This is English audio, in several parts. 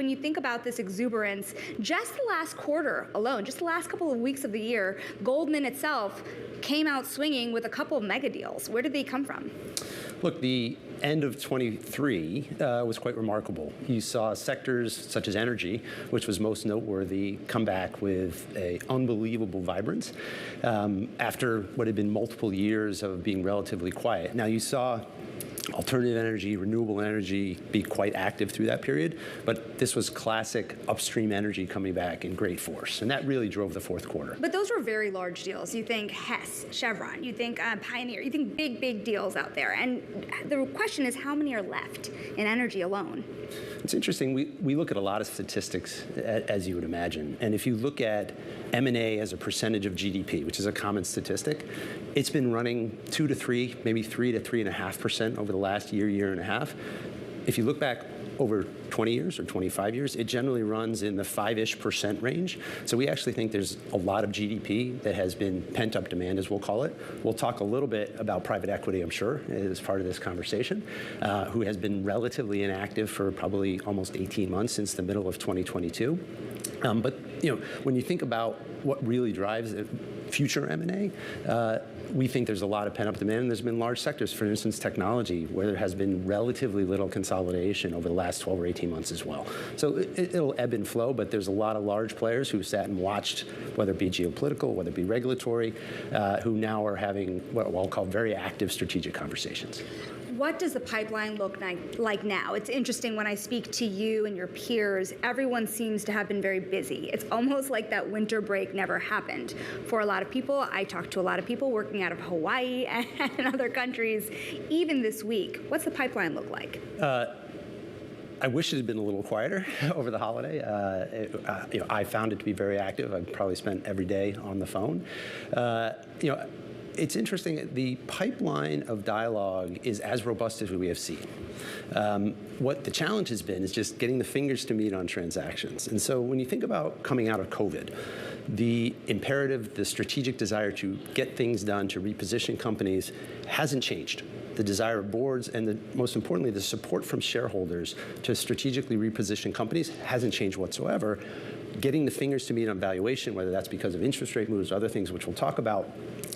when you think about this exuberance, just the last quarter alone, just the last couple of weeks of the year, Goldman itself came out swinging with a couple of mega deals. Where did they come from? Look, the end of 23 was quite remarkable. You saw sectors such as energy, which was most noteworthy, come back with an unbelievable vibrance after what had been multiple years of being relatively quiet. Now, you saw alternative energy, renewable energy be quite active through that period, but this was classic upstream energy coming back in great force, and that really drove the fourth quarter. But those were very large deals. You think Hess, Chevron, you think Pioneer, you think big deals out there, and the question is how many are left in energy alone? It's interesting. We look at a lot of statistics, as you would imagine, and if you look at M&A as a percentage of GDP, which is a common statistic, it's been running 2 to 3, maybe 3 to 3.5% over the last year and a half. If you look back over 20 years or 25 years, it generally runs in the 5-ish% range. So we actually think there's a lot of GDP that has been pent-up demand, as we'll call it. We'll talk a little bit about private equity, I'm sure, as part of this conversation, who has been relatively inactive for probably almost 18 months since the middle of 2022. But when you think about what really drives future M&A, we think there's a lot of pent-up demand, and there's been large sectors, for instance, technology, where there has been relatively little consolidation over the last 12 or 18 months as well. So it'll ebb and flow, but there's a lot of large players who sat and watched, whether it be geopolitical, whether it be regulatory, who now are having what I'll call very active strategic conversations. What does the pipeline look like now? It's interesting when I speak to you and your peers, everyone seems to have been very busy. It's almost like that winter break never happened. For a lot of people, I talked to a lot of people working out of Hawaii and other countries, even this week. What's the pipeline look like? I wish it had been a little quieter over the holiday. I found it to be very active. I've probably spent every day on the phone. It's interesting, the pipeline of dialogue is as robust as we have seen. What the challenge has been is just getting the fingers to meet on transactions. And so when you think about coming out of COVID, the imperative, the strategic desire to get things done, to reposition companies hasn't changed. The desire of boards and most importantly, the support from shareholders to strategically reposition companies hasn't changed whatsoever. Getting the fingers to meet on valuation, whether that's because of interest rate moves, other things which we'll talk about,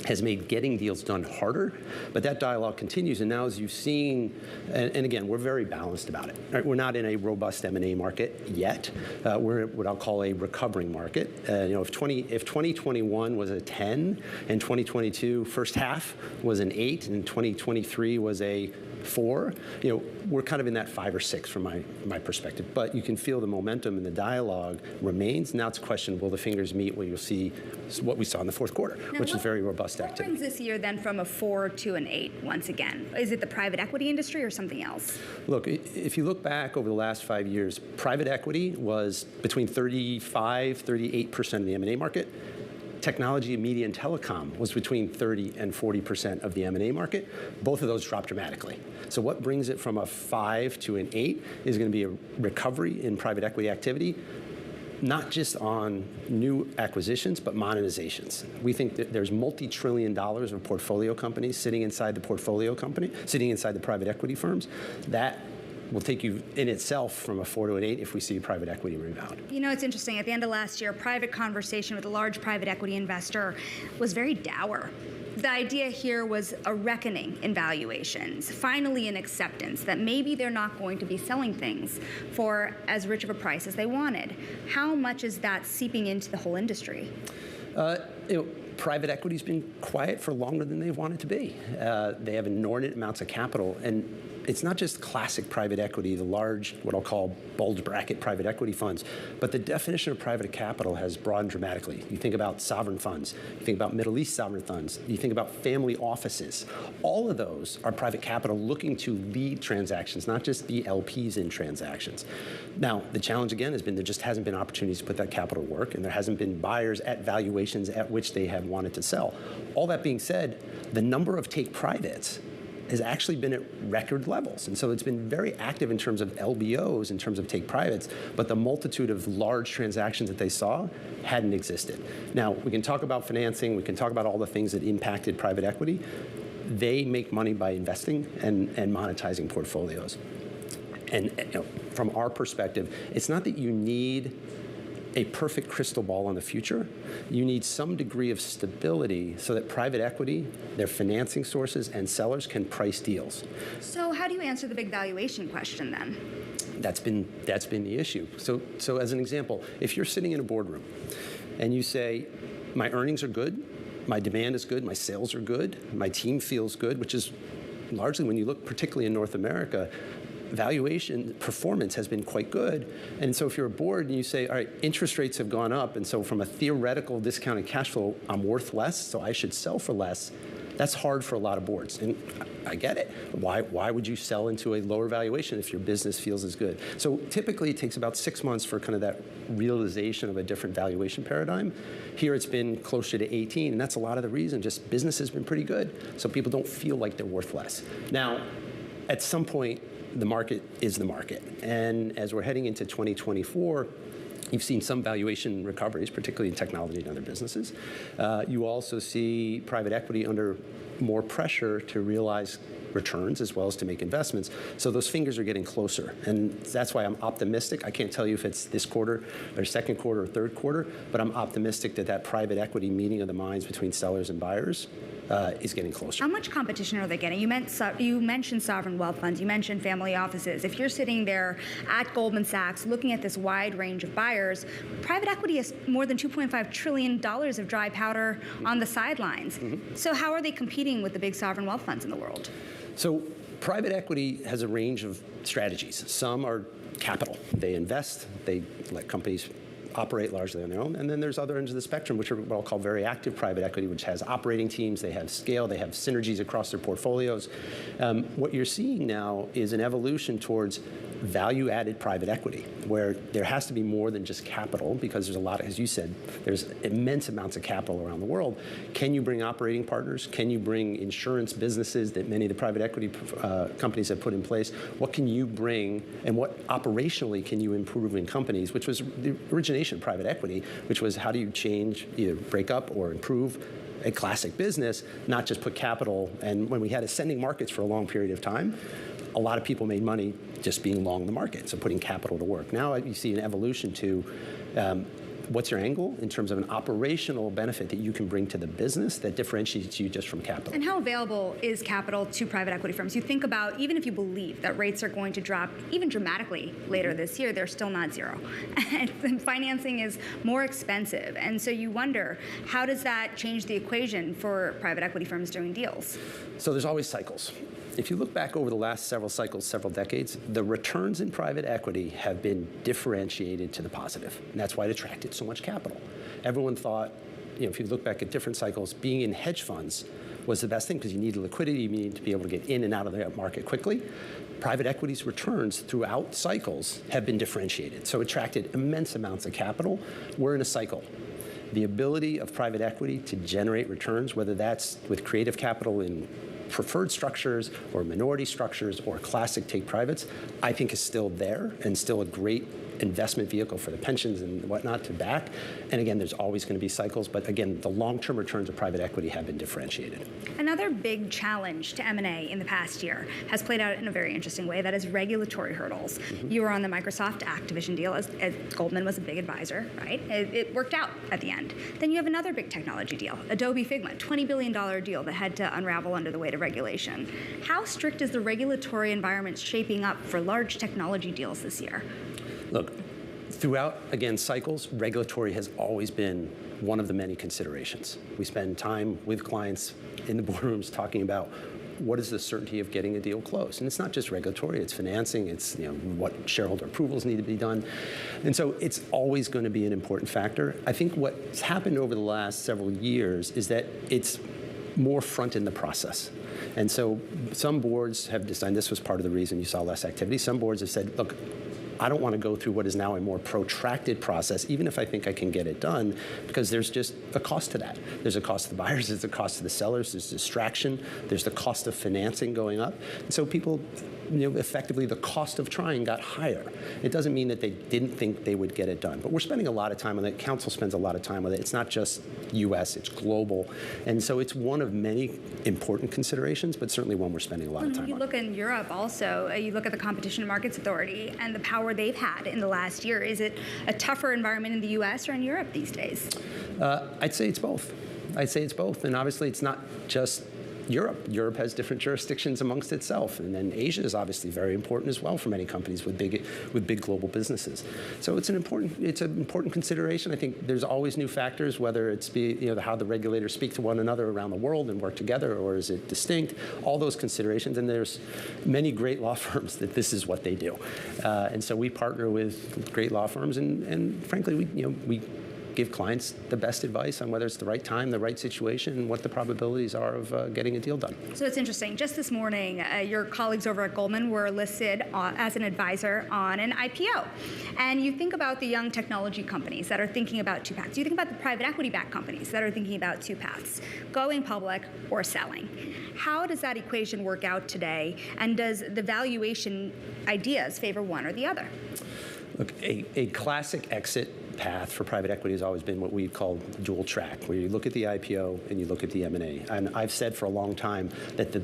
has made getting deals done harder, but that dialogue continues. And now, as you've seen, and again, we're very balanced about it. Right? We're not in a robust M&A market yet. We're in what I'll call a recovering market. If 2021 was a 10, and 2022 first half was an 8, and 2023 was a 4, we're kind of in that 5 or 6 from my perspective. But you can feel the momentum and the dialogue remains. Now it's a question, will the fingers meet when you'll see what we saw in the fourth quarter, which is very robust activity. What brings this year then from a 4 to an 8 once again? Is it the private equity industry or something else? Look, if you look back over the last 5 years, private equity was between 38% of the M&A market. Technology, media, and telecom was between 30 and 40% of the M&A market. Both of those dropped dramatically. So what brings it from a 5 to an 8 is going to be a recovery in private equity activity, not just on new acquisitions, but monetizations. We think that there's multi-trillion dollars of portfolio companies sitting inside the private equity firms. That will take you in itself from a 4 to an 8 if we see private equity rebound. It's interesting. At the end of last year, a private conversation with a large private equity investor was very dour. The idea here was a reckoning in valuations, finally an acceptance that maybe they're not going to be selling things for as rich of a price as they wanted. How much is that seeping into the whole industry? Private equity's been quiet for longer than they've wanted to be. They have inordinate amounts of capital, and it's not just classic private equity, the large, what I'll call bulge bracket private equity funds, but the definition of private capital has broadened dramatically. You think about sovereign funds, you think about Middle East sovereign funds, you think about family offices. All of those are private capital looking to lead transactions, not just be LPs in transactions. Now, the challenge again has been there just hasn't been opportunities to put that capital to work, and there hasn't been buyers at valuations at which they have wanted to sell. All that being said, the number of take privates has actually been at record levels. And so it's been very active in terms of LBOs, in terms of take privates, but the multitude of large transactions that they saw hadn't existed. Now, we can talk about financing, we can talk about all the things that impacted private equity. They make money by investing and monetizing portfolios. And from our perspective, it's not that you need a perfect crystal ball on the future. You need some degree of stability so that private equity, their financing sources, and sellers can price deals. So how do you answer the big valuation question then? That's been the issue. So as an example, if you're sitting in a boardroom and you say, my earnings are good, my demand is good, my sales are good, my team feels good, which is largely, when you look particularly in North America, valuation performance has been quite good. And so if you're a board and you say, all right, interest rates have gone up, and so from a theoretical discounted cash flow, I'm worth less, so I should sell for less, that's hard for a lot of boards. And I get it. Why would you sell into a lower valuation if your business feels as good? So typically it takes about 6 months for kind of that realization of a different valuation paradigm. Here it's been closer to 18, and that's a lot of the reason. Just business has been pretty good, so people don't feel like they're worth less. Now, at some point, the market is the market. And as we're heading into 2024, you've seen some valuation recoveries, particularly in technology and other businesses. You also see private equity under more pressure to realize returns as well as to make investments. So those fingers are getting closer. And that's why I'm optimistic. I can't tell you if it's this quarter or second quarter or third quarter, but I'm optimistic that that private equity meeting of the minds between sellers and buyers is getting closer. How much competition are they getting? You mentioned sovereign wealth funds. You mentioned family offices. If you're sitting there at Goldman Sachs looking at this wide range of buyers, private equity has more than $2.5 trillion of dry powder on the sidelines. Mm-hmm. So how are they competing with the big sovereign wealth funds in the world? So private equity has a range of strategies. Some are capital. They invest. They let companies operate largely on their own. And then there's other ends of the spectrum, which are what I'll call very active private equity, which has operating teams, they have scale, they have synergies across their portfolios. What you're seeing now is an evolution towards value-added private equity, where there has to be more than just capital, because there's a lot, as you said, there's immense amounts of capital around the world. Can you bring operating partners? Can you bring insurance businesses that many of the private equity companies have put in place? What can you bring, and what operationally can you improve in companies, which was the origination of private equity, which was how do you change, either break up or improve a classic business, not just put capital. And when we had ascending markets for a long period of time, a lot of people made money just being long the market, so putting capital to work. Now you see an evolution to what's your angle in terms of an operational benefit that you can bring to the business that differentiates you just from capital. And how available is capital to private equity firms? You think about, even if you believe that rates are going to drop even dramatically later this year, they're still not zero. And financing is more expensive. And so you wonder, how does that change the equation for private equity firms doing deals? So there's always cycles. If you look back over the last several cycles, several decades, the returns in private equity have been differentiated to the positive. And that's why it attracted so much capital. Everyone thought, if you look back at different cycles, being in hedge funds was the best thing because you needed liquidity, you needed to be able to get in and out of the market quickly. Private equity's returns throughout cycles have been differentiated, so attracted immense amounts of capital. We're in a cycle. The ability of private equity to generate returns, whether that's with creative capital in preferred structures or minority structures or classic take privates, I think is still there and still a great investment vehicle for the pensions and whatnot to back. And again, there's always going to be cycles, but again, the long-term returns of private equity have been differentiated. Another big challenge to M&A in the past year has played out in a very interesting way. That is regulatory hurdles. Mm-hmm. You were on the Microsoft Activision deal as Goldman was a big advisor, right? It worked out at the end. Then you have another big technology deal, Adobe Figma, $20 billion deal that had to unravel under the weight of regulation. How strict is the regulatory environment shaping up for large technology deals this year? Look, throughout, again, cycles, regulatory has always been one of the many considerations. We spend time with clients in the boardrooms talking about what is the certainty of getting a deal closed. And it's not just regulatory, it's financing, it's what shareholder approvals need to be done. And so it's always going to be an important factor. I think what's happened over the last several years is that it's more front in the process. And so some boards have decided, this was part of the reason you saw less activity, some boards have said, look, I don't want to go through what is now a more protracted process, even if I think I can get it done, because there's just a cost to that. There's a cost to the buyers, there's a cost to the sellers, there's distraction, there's the cost of financing going up. And so people, effectively the cost of trying got higher. It doesn't mean that they didn't think they would get it done, but we're spending a lot of time on it. Council spends a lot of time with it. It's not just US, it's global. And so it's one of many important considerations, but certainly one we're spending a lot of time on. You look in Europe also, you look at the Competition and Markets Authority and the power they've had in the last year. Is it a tougher environment in the US or in Europe these days? I'd say it's both. I'd say it's both. And obviously it's not just Europe. Europe has different jurisdictions amongst itself, and then Asia is obviously very important as well for many companies with big global businesses. So it's an important consideration. I think there's always new factors, whether it's how the regulators speak to one another around the world and work together, or is it distinct? All those considerations, and there's many great law firms that this is what they do, and so we partner with great law firms, and frankly, we give clients the best advice on whether it's the right time, the right situation, and what the probabilities are of getting a deal done. So it's interesting. Just this morning, your colleagues over at Goldman were listed as an advisor on an IPO. And you think about the young technology companies that are thinking about two paths. You think about the private equity-backed companies that are thinking about two paths, going public or selling. How does that equation work out today? And does the valuation ideas favor one or the other? Look, a classic exit path for private equity has always been what we call dual track, where you look at the IPO and you look at the M&A. And I've said for a long time that the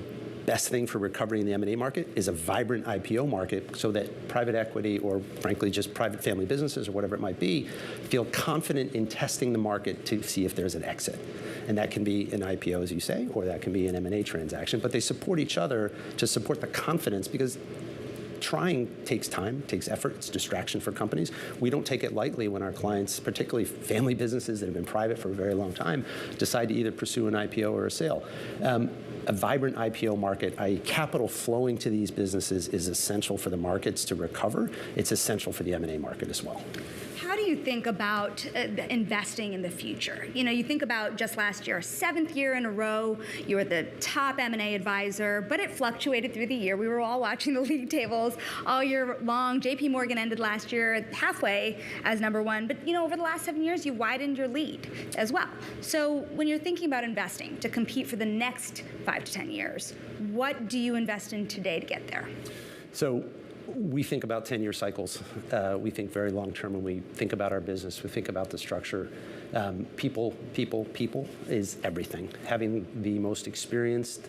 best thing for recovery in the M&A market is a vibrant IPO market, so that private equity, or frankly just private family businesses or whatever it might be, feel confident in testing the market to see if there's an exit. And that can be an IPO, as you say, or that can be an M&A transaction. But they support each other to support the confidence, because trying takes time, takes effort, it's distraction for companies. We don't take it lightly when our clients, particularly family businesses that have been private for a very long time, decide to either pursue an IPO or a sale. A vibrant IPO market, i.e. capital flowing to these businesses, is essential for the markets to recover. It's essential for the M&A market as well. How do you think about investing in the future? You think about just last year, 7th year in a row, you were the top M&A advisor, but it fluctuated through the year. We were all watching the league tables all year long. JP Morgan ended last year halfway as number one, but over the last 7 years, you widened your lead as well. So when you're thinking about investing to compete for the next 5 to 10 years, what do you invest in today to get there? So we think about 10-year cycles. We think very long-term when we think about our business. We think about the structure. People is everything. Having the most experienced,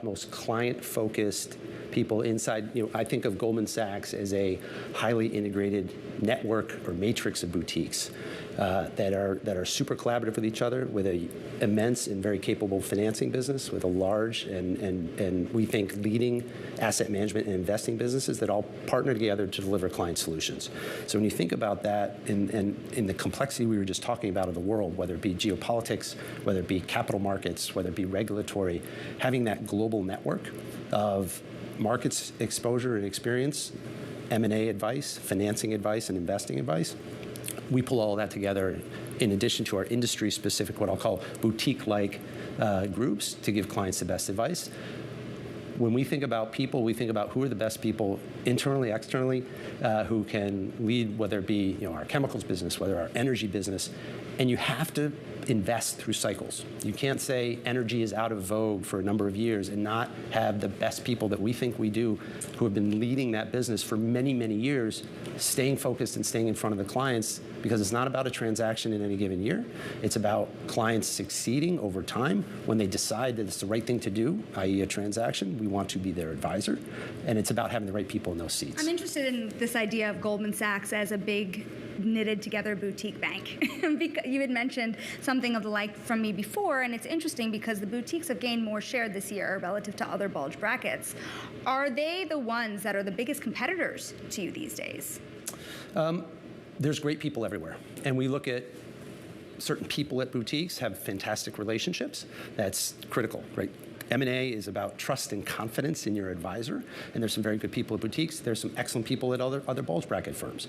most client-focused people inside. I think of Goldman Sachs as a highly integrated network or matrix of boutiques that are super collaborative with each other, with an immense and very capable financing business, with a large and we think leading asset management and investing businesses that all partner together to deliver client solutions. So when you think about that and in the complexity we were just talking about of the world, whether it be geopolitics, whether it be capital markets, whether it be regulatory, having that global network of markets exposure and experience, M&A advice, financing advice, and investing advice, we pull all of that together in addition to our industry-specific, what I'll call boutique-like groups, to give clients the best advice. When we think about people, we think about who are the best people internally, externally, who can lead, whether it be our chemicals business, whether our energy business, and you have to invest through cycles. You can't say energy is out of vogue for a number of years and not have the best people that we think we do, who have been leading that business for many, many years, staying focused and staying in front of the clients, because it's not about a transaction in any given year. It's about clients succeeding over time when they decide that it's the right thing to do, i.e. a transaction. We want to be their advisor, and it's about having the right people in those seats. I'm interested in this idea of Goldman Sachs as a big knitted together boutique bank. You had mentioned something of the like from me before, and it's interesting because the boutiques have gained more share this year relative to other bulge brackets. Are they the ones that are the biggest competitors to you these days? There's great people everywhere, and we look at certain people at boutiques have fantastic relationships. That's critical, right? M&A is about trust and confidence in your advisor, and there's some very good people at boutiques. There's some excellent people at other bulge bracket firms.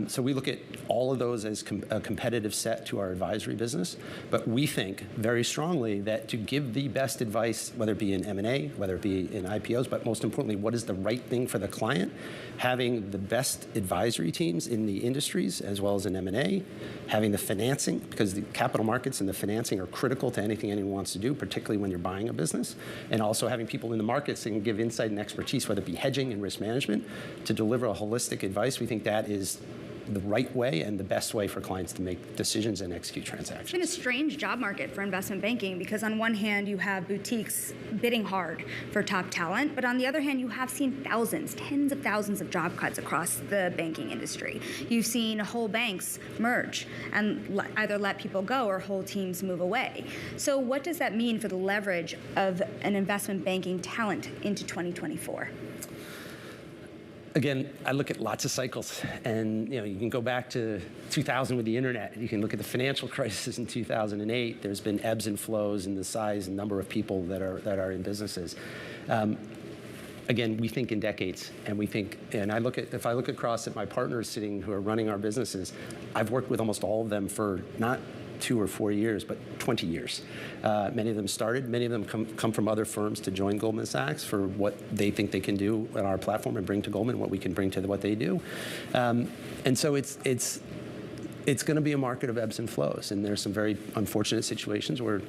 So we look at all of those as a competitive set to our advisory business, but we think very strongly that to give the best advice, whether it be in M&A, whether it be in IPOs, but most importantly, what is the right thing for the client, having the best advisory teams in the industries as well as in M&A, having the financing, because the capital markets and the financing are critical to anything anyone wants to do, particularly when you're buying a business. And also having people in the markets that can give insight and expertise, whether it be hedging and risk management, to deliver a holistic advice. We think that is the right way and the best way for clients to make decisions and execute transactions. It's been a strange job market for investment banking because on one hand you have boutiques bidding hard for top talent, but on the other hand you have seen thousands, tens of thousands of job cuts across the banking industry. You've seen whole banks merge and either let people go or whole teams move away. So what does that mean for the leverage of an investment banking talent into 2024? Again, I look at lots of cycles, and you can go back to 2000 with the internet. You can look at the financial crisis in 2008. There's been ebbs and flows in the size and number of people that are in businesses. Again, we think in decades, and we think, and if I look across at my partners sitting who are running our businesses, I've worked with almost all of them for not 2 or 4 years, but 20 years. Many of them started, many of them come from other firms to join Goldman Sachs for what they think they can do on our platform and bring to Goldman, what we can bring to what they do. And so it's going to be a market of ebbs and flows, and there's some very unfortunate situations where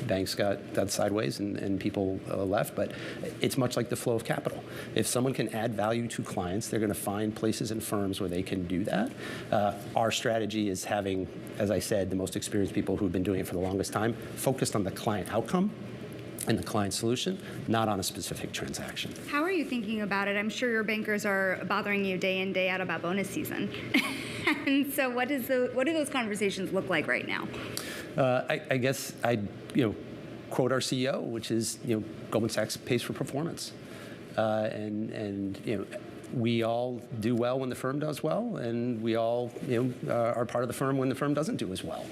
banks got sideways and people left, but it's much like the flow of capital. If someone can add value to clients, they're going to find places and firms where they can do that. Our strategy is having, as I said, the most experienced people who've been doing it for the longest time, focused on the client outcome and the client solution, not on a specific transaction. How are you thinking about it? I'm sure your bankers are bothering you day in, day out about bonus season. And so what do those conversations look like right now? I guess I'd quote our CEO, which is Goldman Sachs pays for performance. And we all do well when the firm does well, and we all are part of the firm when the firm doesn't do as well.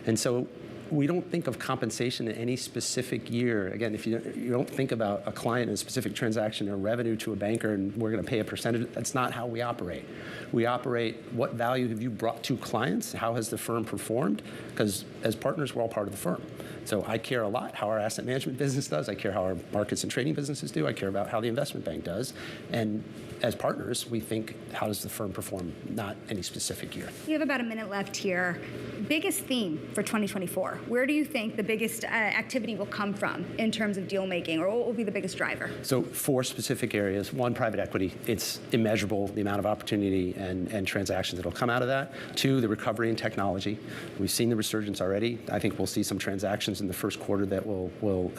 And so we don't think of compensation in any specific year. Again, if you don't think about a client in a specific transaction or revenue to a banker and we're going to pay a percentage, that's not how we operate. We operate, what value have you brought to clients? How has the firm performed? Because as partners, we're all part of the firm. So I care a lot how our asset management business does. I care how our markets and trading businesses do. I care about how the investment bank does. And as partners, we think, how does the firm perform, not any specific year. We have about a minute left here. Biggest theme for 2024. Where do you think the biggest activity will come from in terms of deal making, or what will be the biggest driver? So 4 specific areas. 1, private equity. It's immeasurable, the amount of opportunity and transactions that will come out of that. 2, the recovery in technology. We've seen the resurgence already. I think we'll see some transactions in the first quarter that will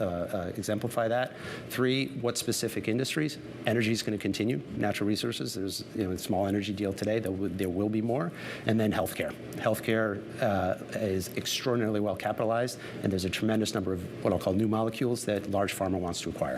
exemplify that. 3, what specific industries? Energy is going to continue. Natural resources. There's a small energy deal today. There will be more. And then healthcare. Healthcare is extraordinarily well capitalized, and there's a tremendous number of what I'll call new molecules that large pharma wants to acquire.